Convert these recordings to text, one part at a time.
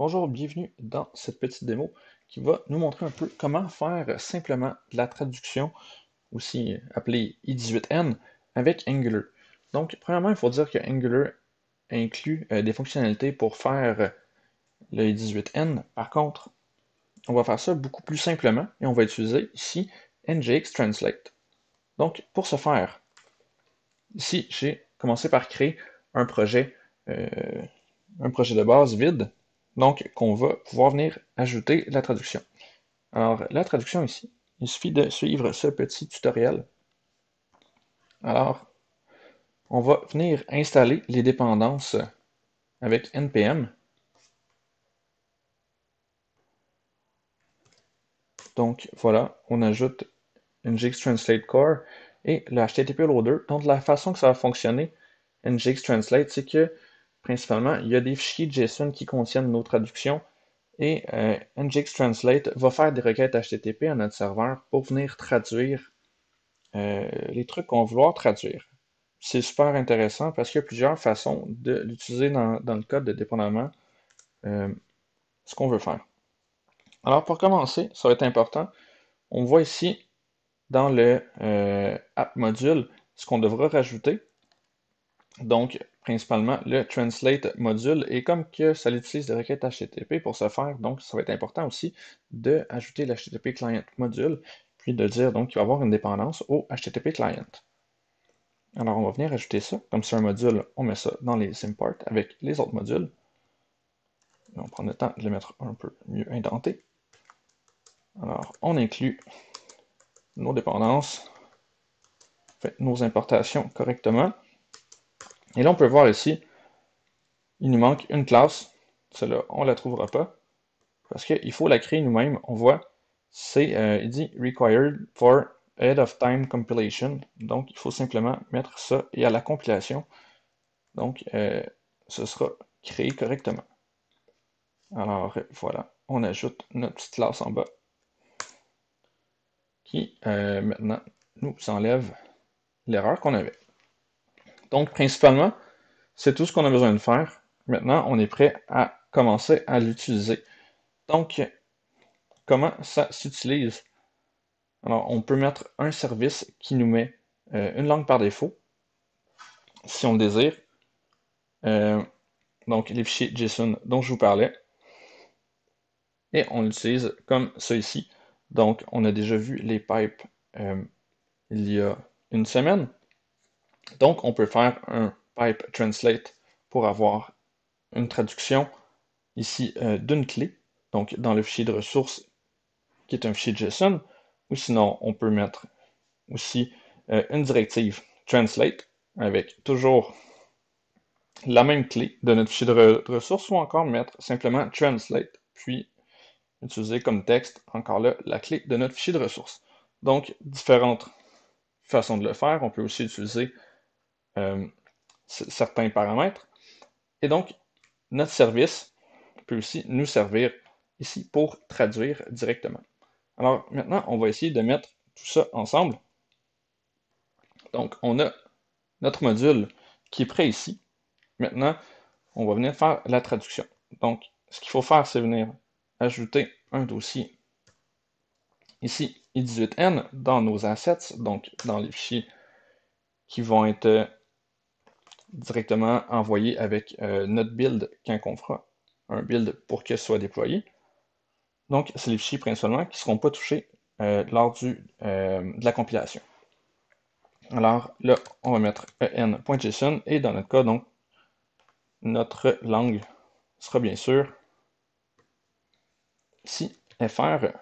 Bonjour, bienvenue dans cette petite démo qui va nous montrer un peu comment faire simplement de la traduction, aussi appelée I18N, avec Angular. Donc, premièrement, il faut dire que Angular inclut des fonctionnalités pour faire le I18N. Par contre, on va faire ça beaucoup plus simplement et on va utiliser ici NGX Translate. Donc, pour ce faire, ici, j'ai commencé par créer un projet, euh, un projet de base vide, donc qu'on va pouvoir venir ajouter la traduction. Alors, la traduction ici, il suffit de suivre ce petit tutoriel. Alors, on va venir installer les dépendances avec npm. Donc, voilà, on ajoute NGX Translate Core et le HTTP Loader. Donc, la façon que ça va fonctionner, NGX Translate, c'est que principalement, il y a des fichiers JSON qui contiennent nos traductions et NGX Translate va faire des requêtes HTTP à notre serveur pour venir traduire les trucs qu'on va vouloir traduire. C'est super intéressant parce qu'il y a plusieurs façons de l'utiliser dans le code de dépendamment ce qu'on veut faire. Alors pour commencer, ça va être important. On voit ici dans le app module ce qu'on devra rajouter. Donc principalement le translate module et comme que ça utilise des requêtes HTTP pour ce faire, donc ça va être important aussi d'ajouter l'HTTP client module puis de dire donc qu'il va y avoir une dépendance au HTTP client. Alors, on va venir ajouter ça. Comme c'est un module, on met ça dans les imports avec les autres modules. Et on prend le temps de les mettre un peu mieux indentés. Alors, on inclut nos dépendances, fait nos importations correctement. Et là, on peut voir ici, il nous manque une classe. Celle-là, on ne la trouvera pas parce qu'il faut la créer nous-mêmes. On voit, il dit required for ahead of time compilation. Donc, il faut simplement mettre ça et à la compilation. Donc, ce sera créé correctement. Alors voilà, on ajoute notre petite classe en bas qui maintenant nous enlève l'erreur qu'on avait. Donc principalement, c'est tout ce qu'on a besoin de faire. Maintenant, on est prêt à commencer à l'utiliser. Donc, comment ça s'utilise? Alors, on peut mettre un service qui nous met une langue par défaut, si on le désire. Euh, donc, les fichiers JSON dont je vous parlais. Et on l'utilise comme ça ici. Donc, on a déjà vu les pipes il y a une semaine. Donc, on peut faire un pipe translate pour avoir une traduction ici d'une clé, donc dans le fichier de ressources qui est un fichier JSON, ou sinon on peut mettre aussi une directive translate avec toujours la même clé de notre fichier de ressources, ou encore mettre simplement translate, puis utiliser comme texte, encore là, la clé de notre fichier de ressources. Donc, différentes façons de le faire. On peut aussi utiliser certains paramètres. Et donc, notre service peut aussi nous servir ici pour traduire directement. Alors maintenant, on va essayer de mettre tout ça ensemble. Donc, on a notre module qui est prêt ici. Maintenant, on va venir faire la traduction. Donc, ce qu'il faut faire, c'est venir ajouter un dossier ici, i18n, dans nos assets, donc dans les fichiers qui vont être directement envoyés avec notre build quand on fera un build pour que ce soit déployé. Donc, c'est les fichiers principalement qui ne seront pas touchés lors de la compilation. Alors là, on va mettre en.json et dans notre cas, donc, notre langue sera bien sûr ici fr.json.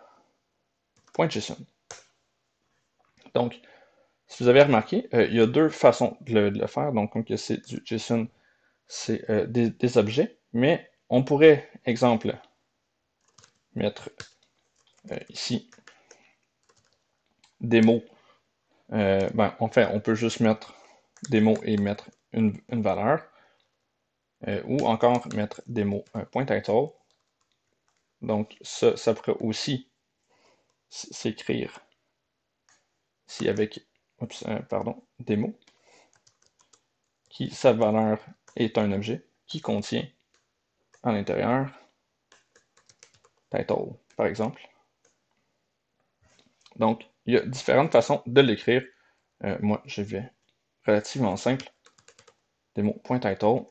Donc, si vous avez remarqué, il y a deux façons de le faire. Donc, comme que c'est du JSON, c'est des objets, mais on pourrait, exemple, mettre ici des mots. Enfin, on peut juste mettre des mots et mettre une valeur. Ou encore mettre des mots point title. Donc ça pourrait aussi s'écrire ici avec des mots qui sa valeur est un objet qui contient à l'intérieur title, par exemple. Donc, il y a différentes façons de l'écrire. Moi, je vais relativement simple. Démo.title.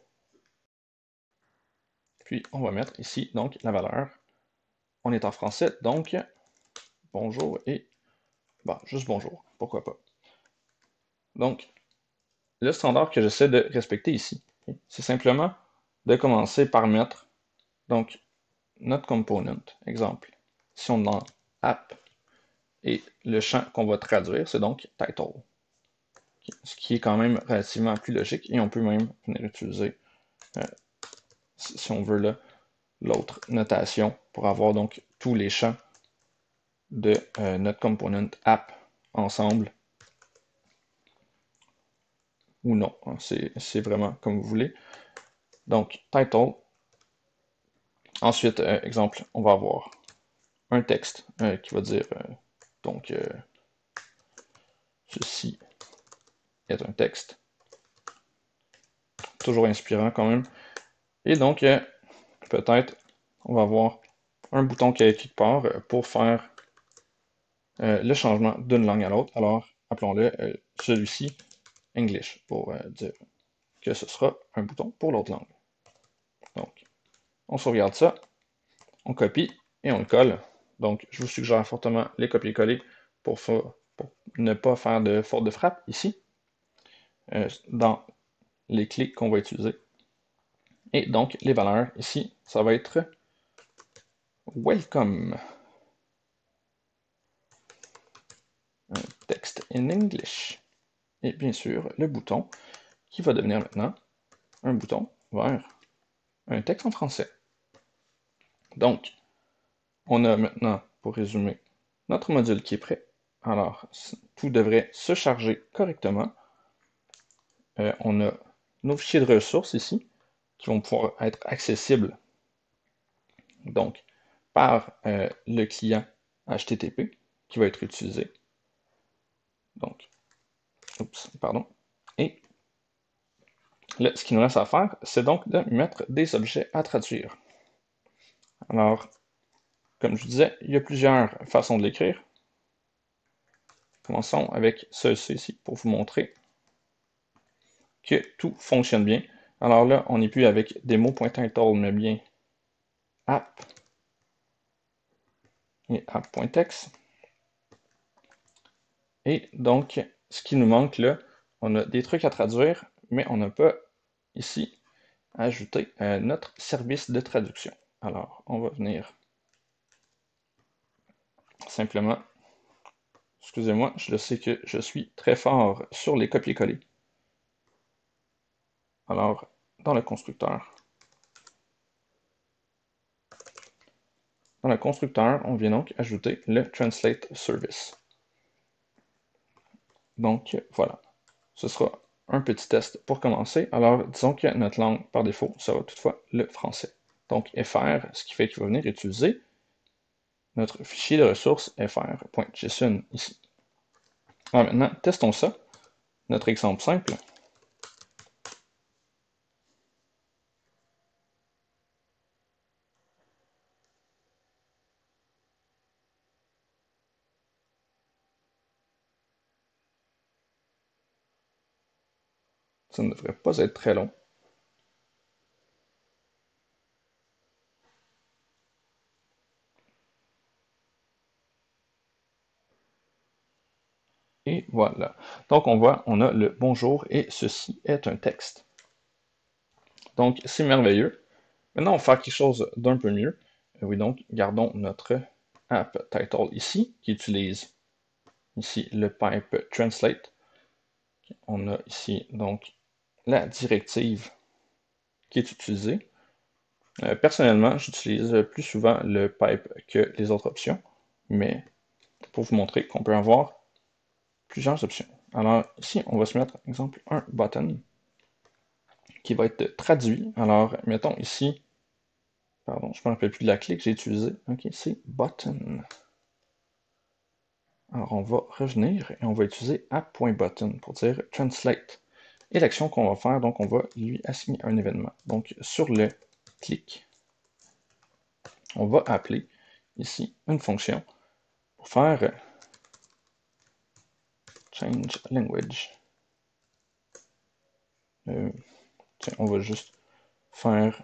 Puis, on va mettre ici, donc, la valeur. On est en français, donc, bonjour et, bon, juste bonjour, pourquoi pas. Donc, le standard que j'essaie de respecter ici, c'est simplement de commencer par mettre, donc, notre component, exemple. Si on est dans app, et le champ qu'on va traduire, c'est donc title, ce qui est quand même relativement plus logique, et on peut même venir utiliser, si on veut, l'autre notation pour avoir donc tous les champs de notre component app ensemble, ou non, hein, c'est vraiment comme vous voulez. Donc, title. Ensuite, exemple, on va avoir un texte qui va dire, donc, ceci est un texte. Toujours inspirant quand même. Et donc, peut-être, on va avoir un bouton qui est quelque part pour faire le changement d'une langue à l'autre. Alors, appelons-le celui-ci English pour dire que ce sera un bouton pour l'autre langue. Donc, on sauvegarde ça, on copie et on le colle. Donc, je vous suggère fortement les copier-coller pour ne pas faire de faute de frappe ici, dans les clés qu'on va utiliser. Et donc, les valeurs ici, ça va être welcome. Un texte in English. Et bien sûr, le bouton qui va devenir maintenant un bouton vers un texte en français. Donc, on a maintenant, pour résumer, notre module qui est prêt. Alors, tout devrait se charger correctement. On a nos fichiers de ressources ici qui vont pouvoir être accessibles donc par le client HTTP qui va être utilisé. Donc, pardon. Et là, ce qu'il nous reste à faire, c'est donc de mettre des objets à traduire. Alors, comme je vous disais, il y a plusieurs façons de l'écrire. Commençons avec ceci ici pour vous montrer que tout fonctionne bien. Alors là, on n'est plus avec demo.title, mais bien app et app.text. Et donc, ce qui nous manque là, on a des trucs à traduire, mais on n'a pas ici ajouté notre service de traduction. Alors, on va venir simplement, excusez-moi, je le sais que je suis très fort sur les copier-coller. Alors, dans le constructeur, on vient donc ajouter le Translate Service. Donc, voilà. Ce sera un petit test pour commencer. Alors, disons que notre langue, par défaut, sera toutefois le français. Donc, fr, ce qui fait qu'il va venir utiliser notre fichier de ressources fr.json ici. Alors maintenant, testons ça. Notre exemple simple. Ça ne devrait pas être très long. Et voilà. Donc on voit, on a le bonjour et ceci est un texte. Donc c'est merveilleux. Maintenant on va faire quelque chose d'un peu mieux. Oui, donc gardons notre app title ici, qui utilise ici le pipe translate. On a ici donc la directive qui est utilisée. Personnellement, j'utilise plus souvent le pipe que les autres options, mais pour vous montrer qu'on peut avoir plusieurs options. Alors ici, on va se mettre, exemple, un button qui va être traduit. Alors, mettons ici, pardon, je ne me rappelle plus de la clé que j'ai utilisée. Ok, c'est button. Alors, on va revenir et on va utiliser app.button pour dire translate. Et l'action qu'on va faire, donc, on va lui assigner un événement. Donc, sur le clic, on va appeler ici une fonction pour faire change language. Tiens, on va juste faire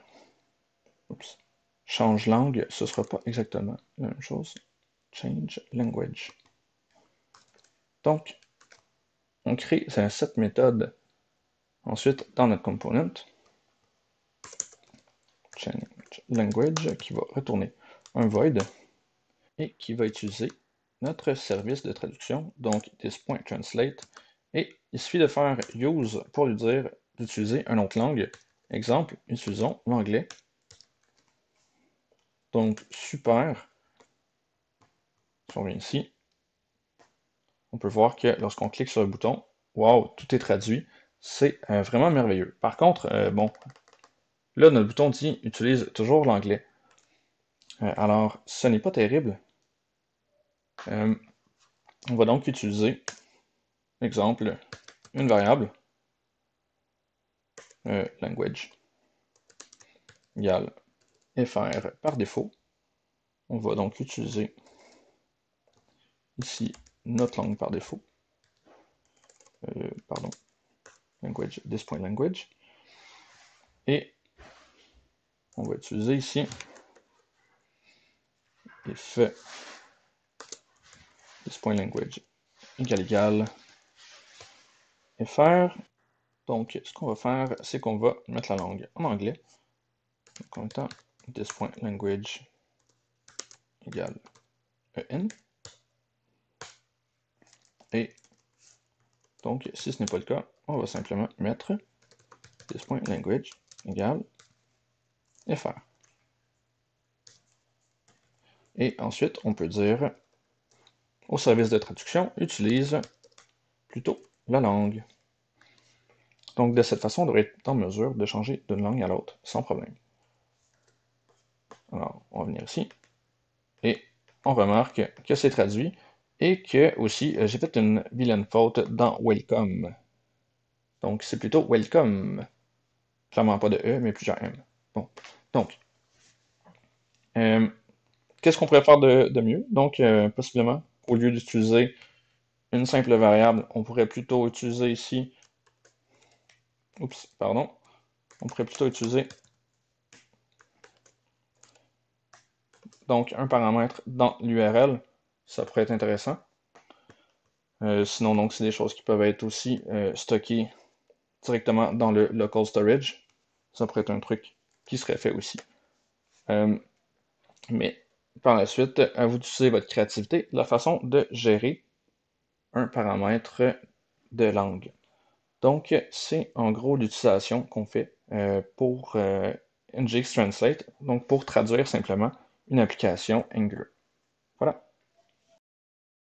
change langue, ce ne sera pas exactement la même chose. Change language. Donc, on crée cette méthode ensuite dans notre component. Change language qui va retourner un void et qui va utiliser notre service de traduction, donc this.translate. Et il suffit de faire use pour lui dire d'utiliser une autre langue. Exemple, utilisons l'anglais. Donc, super. Si on vient ici, on peut voir que lorsqu'on clique sur le bouton, wow, tout est traduit. C'est vraiment merveilleux. Par contre, bon, là, notre bouton dit utilise toujours l'anglais. Alors, ce n'est pas terrible. On va donc utiliser, exemple, une variable, language, égale fr par défaut. On va donc utiliser ici notre langue par défaut. Pardon, language, this.language. Et on va utiliser ici if this.language égale fr. Donc, ce qu'on va faire, c'est qu'on va mettre la langue en anglais. Donc, en même temps, this.language égale en. Et donc, si ce n'est pas le cas, on va simplement mettre this.language égale fr. Et ensuite, on peut dire au service de traduction, utilise plutôt la langue. Donc, de cette façon, on devrait être en mesure de changer d'une langue à l'autre sans problème. Alors, on va venir ici et on remarque que c'est traduit et que aussi j'ai fait une vilaine faute dans welcome. Donc, c'est plutôt welcome. Clairement pas de E, mais plusieurs M. Bon. Donc, qu'est-ce qu'on pourrait faire de mieux? Donc, possiblement, au lieu d'utiliser une simple variable, on pourrait plutôt utiliser ici, on pourrait plutôt utiliser donc un paramètre dans l'URL. Ça pourrait être intéressant. Sinon, donc, c'est des choses qui peuvent être aussi stockées directement dans le local storage. Ça pourrait être un truc qui serait fait aussi. Mais par la suite, à vous d'utiliser votre créativité, la façon de gérer un paramètre de langue. Donc, c'est en gros l'utilisation qu'on fait pour NGX Translate, donc pour traduire simplement une application Angular. Voilà.